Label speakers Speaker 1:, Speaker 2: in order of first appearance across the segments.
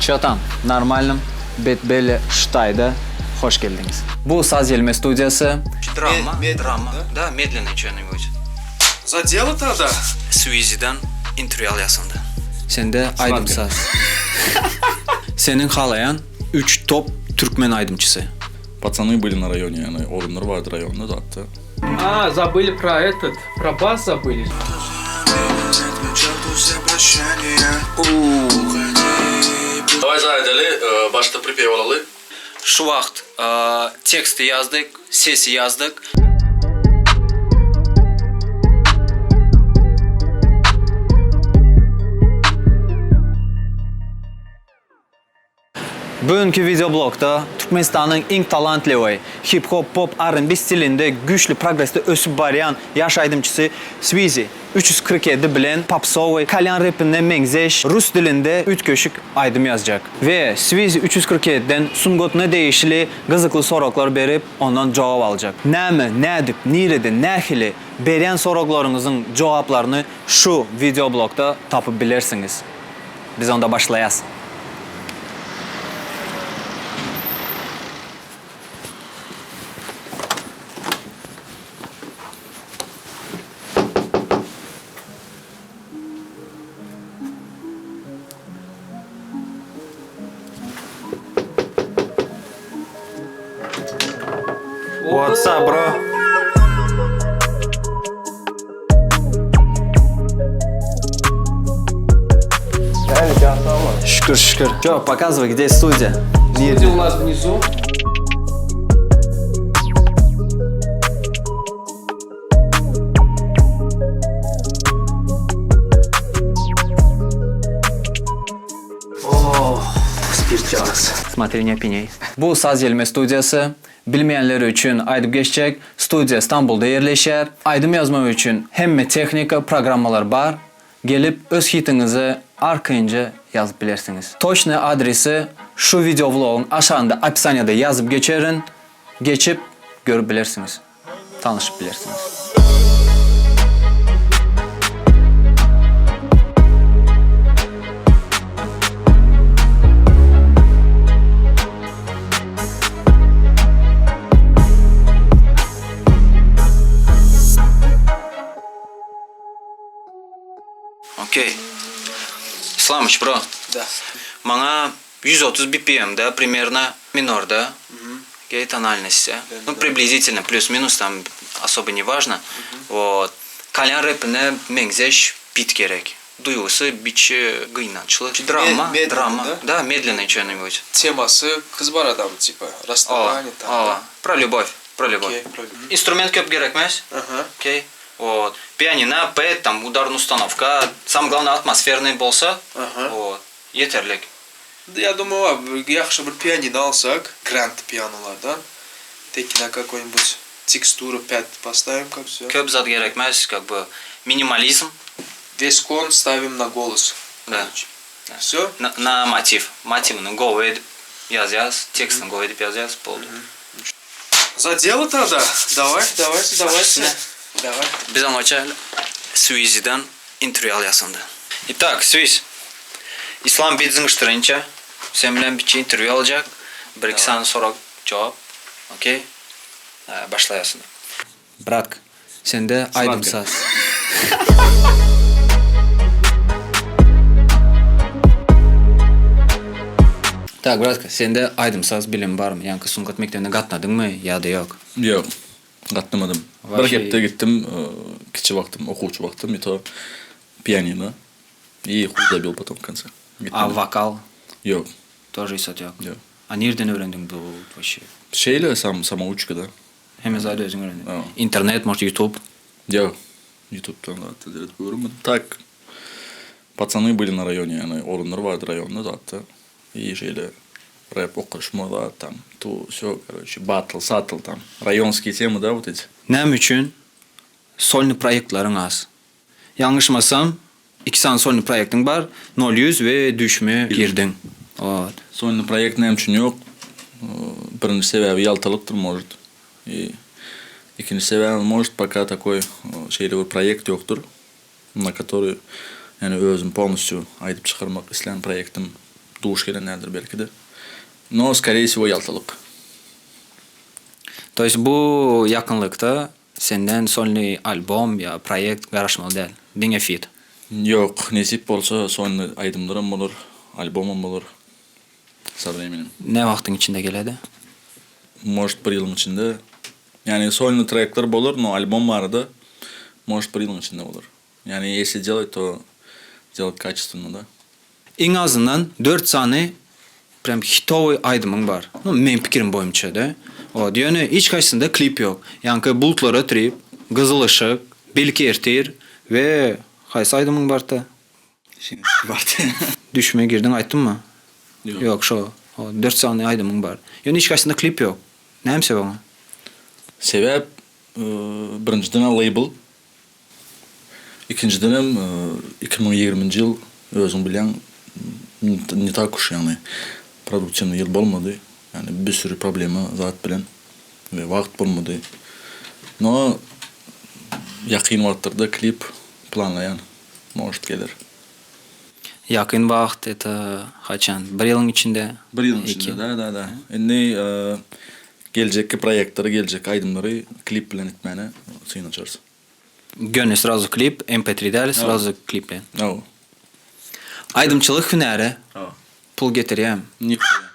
Speaker 1: Şatan, Normalnim, Betbeli Штайда. Hoş geldiniz. Bu Saz Елме студиясы.
Speaker 2: Драма, да, медленный что-нибудь.
Speaker 3: За дело тогда.
Speaker 2: Suizi'den interview alasındı.
Speaker 1: Sende aydım saz. Senin halayan 3 top Türkmen aydımçısı.
Speaker 4: Пацаны были на районе, орындар vardı rayonda da hatta.
Speaker 5: А, забыли про этот, про бас забыли.
Speaker 4: Давай Zahideli başta pripyev olalı.
Speaker 1: Şu vaxt teksti yazdık, sesi yazdık. Bugünkü videoblogda Türkmenistan'ın eng talantli hip-hop, pop, R&B stilinde güçlü progresde ösüp barayan yaş aydımçısı Svizi 347 bilen popsoy, kalyan rapinde mengzeş, Rus dilinde 3 köşük aydım yazacak. Ve Svizi 347'den sungotuna değişili kızıklı soroklar berip ondan cevap alacak. Näme, nädip, nirede, nähili beren soroklarınızın cevaplarını şu videoblogda tapıp bilirsiniz. Biz onda başlayas. What's up, bro? Шүкір, шүкір. Чё, показывай, где студия?
Speaker 5: Студия у нас внизу.
Speaker 1: Смотри, не опеняй. Bu Saz Елме студиясы. Bilmeyenler için aydım geçecek. Studiya İstanbul'da yerleşer. Aydım yazma için hemme texnika, programmalar var. Gelip öz hitinizi arkayınca yazıp bilirsiniz. Точный adresi şu video vlogun aşağında описанияda yazıp geçerin. Geçip görüp bilirsiniz. Tanışıp bilirsiniz.
Speaker 2: Окей. Исламыч, бро.
Speaker 3: Да.
Speaker 2: Мана 130 BPM, да, примерно минор, да? Окей, тональности. Ну, приблизительно, плюс-минус, там особо не важно. Вот. Кальян рэпіне меңзеш бит керек. Duygusu бичи гыйначылы. Драма, да, медленный что-нибудь.
Speaker 3: Темасы кыз бар адам, типа, расставание там, да?
Speaker 2: Про любовь, про любовь.
Speaker 3: Окей, про любовь.
Speaker 2: Инструмент көп керек емес? Окей. Вот. Пианино, пэд, там ударная установка. Самое главное атмосферный болса. Вот. Етерлік.
Speaker 3: Я думаю, яхшы бір пианино алсак, грант пианолардан. Теки на какой-нибудь текстуру 5 поставим, как все.
Speaker 2: Көп зат керек емес, как бы минимализм.
Speaker 3: Весь кон ставим на голос.
Speaker 2: Да.
Speaker 3: Все?
Speaker 2: На мотив. Мотивный go edip yazıyaz, tekstini go edip yazıyaz, oldu.
Speaker 3: За дело тогда. Давайте. Давай.
Speaker 2: Biz вначале Suizi'den interview alasındı. Итак, Suiz. İslam bizingiştirince sen bilen bir interview alacak. Bir iki tane soru cevap. Okey? Başlayasın.
Speaker 1: Bratk, sende aydım saz. Так, братка, sende aydım saz bilim var mı? Yani Sungat Mektebi'ne katmadın mı ya da yok?
Speaker 4: Yok. Katılmadım. Bir kepte gittim, kiçi baktım, okuçu baktım, ito pianino. И хуй забил потом в конце.
Speaker 1: А vokal?
Speaker 4: Yok.
Speaker 1: Тоже isot yok.
Speaker 4: Yok.
Speaker 1: А nereden öğrendin bu вообще?
Speaker 4: Şeyle самоучка da.
Speaker 1: Hemen zaten özün öğrendin.
Speaker 4: Aa.
Speaker 1: İnternet, может YouTube?
Speaker 4: Yok. YouTube'dan da hatta direkt görmedim. Так. Пацаны были на районе, орындар vardı rayonda da hatta. И şeyle рэп okuşmalar там, то все, короче, батл, там. Районские темы, да, вот эти.
Speaker 1: Nem üçün solni proyektlerin az. Yanlışmasam 2 tane solni proyektin var. 0-100 ve düşme girdin. Evet.
Speaker 4: Sольный проект nem için yok. Birinci sebebi yaltalıktır, может. И ikinci sebebi, может, пока такой şeyde bir проект yoktur. На который yani özüm полностью aydıp çıkarmak isteyen proyektim duş gelenlerdir belki de. No, скорее всего, yaltalık.
Speaker 2: То есть bu yakınlıkta senden sольный albom ya proyekt garaşmalı değil. Dinge fit.
Speaker 4: Yok, nesip olsa sonra aydımlarım olur, albomum olur. Sadece eminim.
Speaker 2: Ne vaktin içinde geledi?
Speaker 4: Может, bir yılın içinde. Yani sольный tracklar olur, no albom vardı. Может, bir yılın içinde olur. Yani если делать, то делать качественно, да.
Speaker 2: En azından 4 tane prям hitowy aydımın var. No, men pikirim boyunca da. O diyor ne hiç kaçsında klip yok. Yani bulutlara trip, kızıl ışık, belki ertir ve haysi aydımın var da.
Speaker 4: Şimdi vardı.
Speaker 2: Düşmeye girdin ayttın mı?
Speaker 4: Yok.
Speaker 2: Yok şu. O 4 tane aydımın var. Yani hiç kaçsında klip yok. Neyim sebep ona?
Speaker 4: Sebep birinciden label. İkinciden 2020 yıl özüm bilen ne tak kuş yani produktivni yıl olmadı. Yani bir sürü problema zat bilen ve vakt bulmadı. No yakın vakitlerde klip planlayan может gelir.
Speaker 2: Yakın vakt eta kaçan? Bir yılın içinde?
Speaker 4: Bir yılın
Speaker 2: İki.
Speaker 4: içinde da. Şimdi gelecek proyektleri, gelecek aydımları klip bilen etmene sığınacağız.
Speaker 2: Gönlü sразу klip, MP3'de sразу kliple.
Speaker 4: No.
Speaker 2: Aydımçılık hüneri. Pul getireyim.
Speaker 4: Nihaya.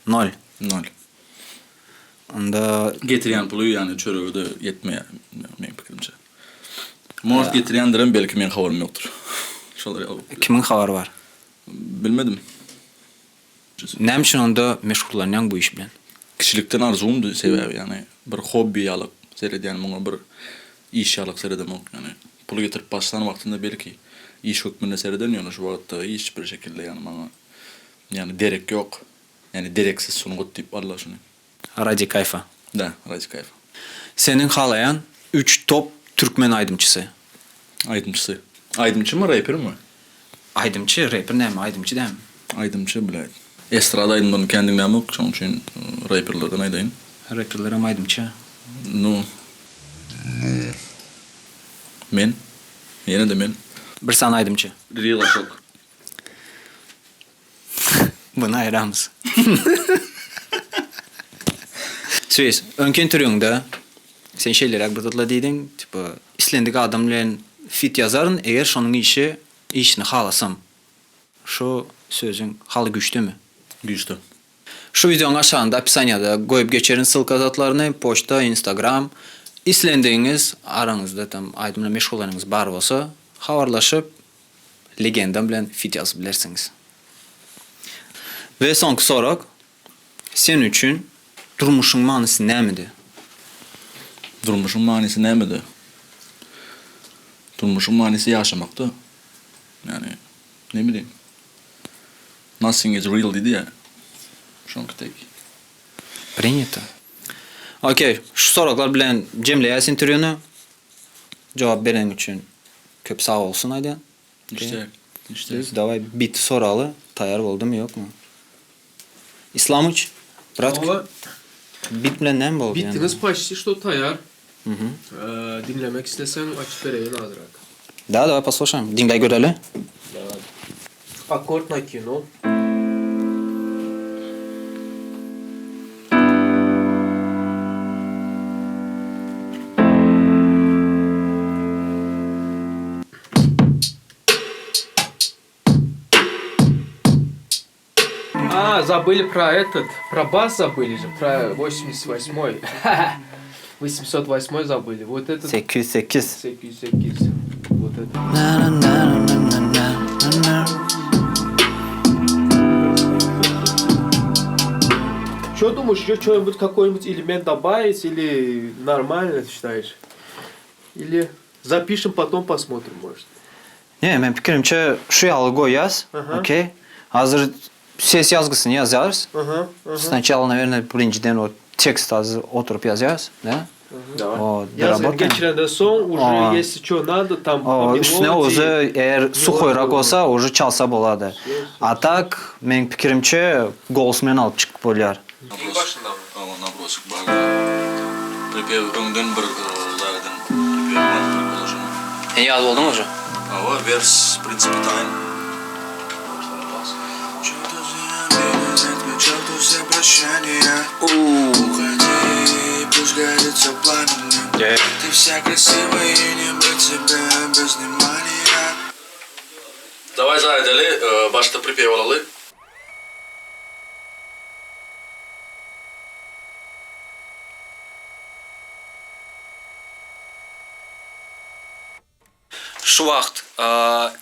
Speaker 2: 0.
Speaker 4: Nol.
Speaker 2: Onda
Speaker 4: Getiren pulu yani çörüğü de yetmeye men fikrimce. Может getirendiren belki men haberim yoktur. Şolar alıp.
Speaker 2: kimin xabar var?
Speaker 4: Bilmedim.
Speaker 2: Nem için onda meşgullanyan bu iş bilen?
Speaker 4: Kişilikten arzumdu sebebi yani bir hobi alıp seyrediyen bana bir iş alıp seyredemek yani pulu getirip başlayan vaktinde belki iş hükmünde seyreden yani şu vakitte hiçbir şekilde yani bana yani derek yok. Yani dereksiz sonu deyip Allah şunu.
Speaker 2: Raди kayfa.
Speaker 4: Da, Razi Kayfa.
Speaker 2: Senin halayan 3 top Türkmen aydımçısı.
Speaker 4: Aydımcısı. Aydımcı mı, rapper mi?
Speaker 2: Aydımçı, rapper ne mi? Aydımçı değil mi?
Speaker 4: Aydımcı bilaydı. Estrada aydımdan kendin namık, onun için rapperlerden aydayın.
Speaker 2: Rapperlerim aydımçı.
Speaker 4: No. Men. Yine de men.
Speaker 2: Bir sana aydımçı.
Speaker 4: Real Ashok.
Speaker 2: Buna ayıramız. Söz, önken türüyünde sen şeyler akbırtıtla deydin, tipi, İslendik adamla fit yazarın, eğer şunun işini halasam, şu sözün halı güçlü mü?
Speaker 4: Güçlü.
Speaker 2: Şu videonun aşağında apisaniyada koyup geçerin sılkazatlarını, poçta, Instagram, İslendiğiniz aranızda tam aydımla meşgullarınız bar olsa, havarlaşıp legendam bilen fit yazabilirsiniz. Ve sonki sorak, sen üçün durmuşun manisi ne miydi?
Speaker 4: Durmuşun manisi ne miydi? Durmuşun manisi yaşamaktı. Yani ne bileyim. Nothing is real dedi ya. Şonki tek.
Speaker 2: Принято. Okey, şu soraklar bilen cemleyesin türünü. Cevap veren için köp sağ olsun hadi.
Speaker 4: İşte.
Speaker 2: Biz davay bit soralı. Tayar oldu mu yok mu? İslamuç. Brat,
Speaker 3: Valla
Speaker 2: bit bilen ne mi oldu yani?
Speaker 3: bittiniz почти что tayar.
Speaker 2: Hı hı.
Speaker 3: Dinlemek istesen açıp vereyim azırak.
Speaker 2: Да, давай послушаем. Dinley görelim.
Speaker 3: Аккорд накинул. А, забыли про этот, про бас забыли же, про 88-й. 808 забыли. Вот это
Speaker 2: 808.
Speaker 3: 808. Вот это.
Speaker 2: Na, na, na, na, na, na, na.
Speaker 3: Что думаешь, еще что-нибудь, какой-нибудь элемент добавить или нормально считаешь? Или запишем, потом посмотрим, может.
Speaker 2: Ne, ben fikrimce şu yalı yaz.
Speaker 3: Aha.
Speaker 2: Okey. Hazır ses yazgısını yazarız.
Speaker 3: Ага, ага.
Speaker 2: Sначала, наверное, birinciden o tekst hazır oturup yazarız. Da?
Speaker 3: Давай.
Speaker 2: O
Speaker 3: Yazın
Speaker 2: dоработаем.
Speaker 3: geçirenden son, уже
Speaker 2: Aa.
Speaker 3: если что надо, там
Speaker 2: O
Speaker 3: по
Speaker 2: üstüne
Speaker 3: мелодии.
Speaker 2: ozu eğer su koyrak olsa ozu çalsa boladı. Atak men fikrimce golsmen alıp çıkıp bolar.
Speaker 4: Ama nabrosk var. Pripyev önden bir lardan pripyev var oluşum.
Speaker 2: Sen yaz oldun mu?
Speaker 4: Ama vers, в принципе, тайн. Что-то
Speaker 6: черту все прощания. Уходи, пусть горит все пламенем. Ты вся красивая и не быть тебя без внимания.
Speaker 4: Давай зайдели, başta pripey olalı.
Speaker 2: Şu vaqt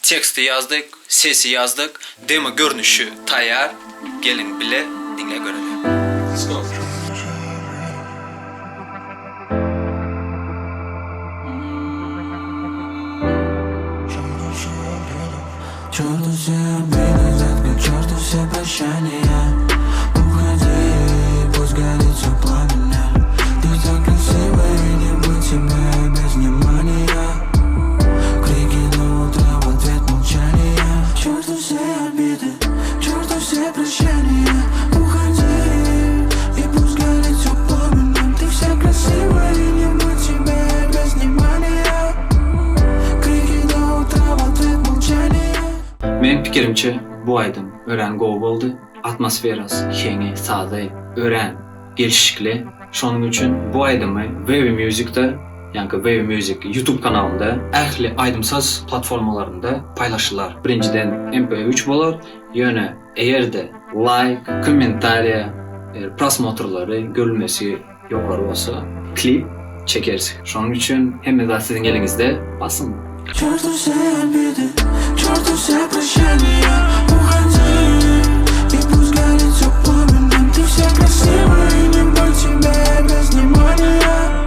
Speaker 2: teksti yazdık, sesi yazdık, demo görünüşü tayar. Gelin bile dinle görelim.
Speaker 6: Черту все обиды, заткни черту все прощания. Уходи, пусть горит все пламенем. Ты так красива и не быть тебе без внимания. Крики до утра в ответ молчания. Черту все обиды, черту все прощания. Уходи, и пусть горит все пламенем. Ты вся красива и не быть тебе без внимания. Крики до утра в ответ молчания.
Speaker 2: Men pikirimçe bu aydım ören gow boldy. Atmosferası kenge, sazay, ören, gelişikli. Şonun üçün bu aydımı Wave Music'te, yani Wave Music YouTube kanalında, ähli aydımsaz platformalarında paylaşırlar. Birinciden MP3 bolar, yöne eğer like, kommentariya, prosmotrları görülmesi yukarı olsa klip çekeriz. Şonun üçün hem de sizin elinizde basın.
Speaker 6: Черту все обиды, черту все прощания. Уходи, и пусть горит все пламенем. Ты вся красивая и не быть тебе без внимания.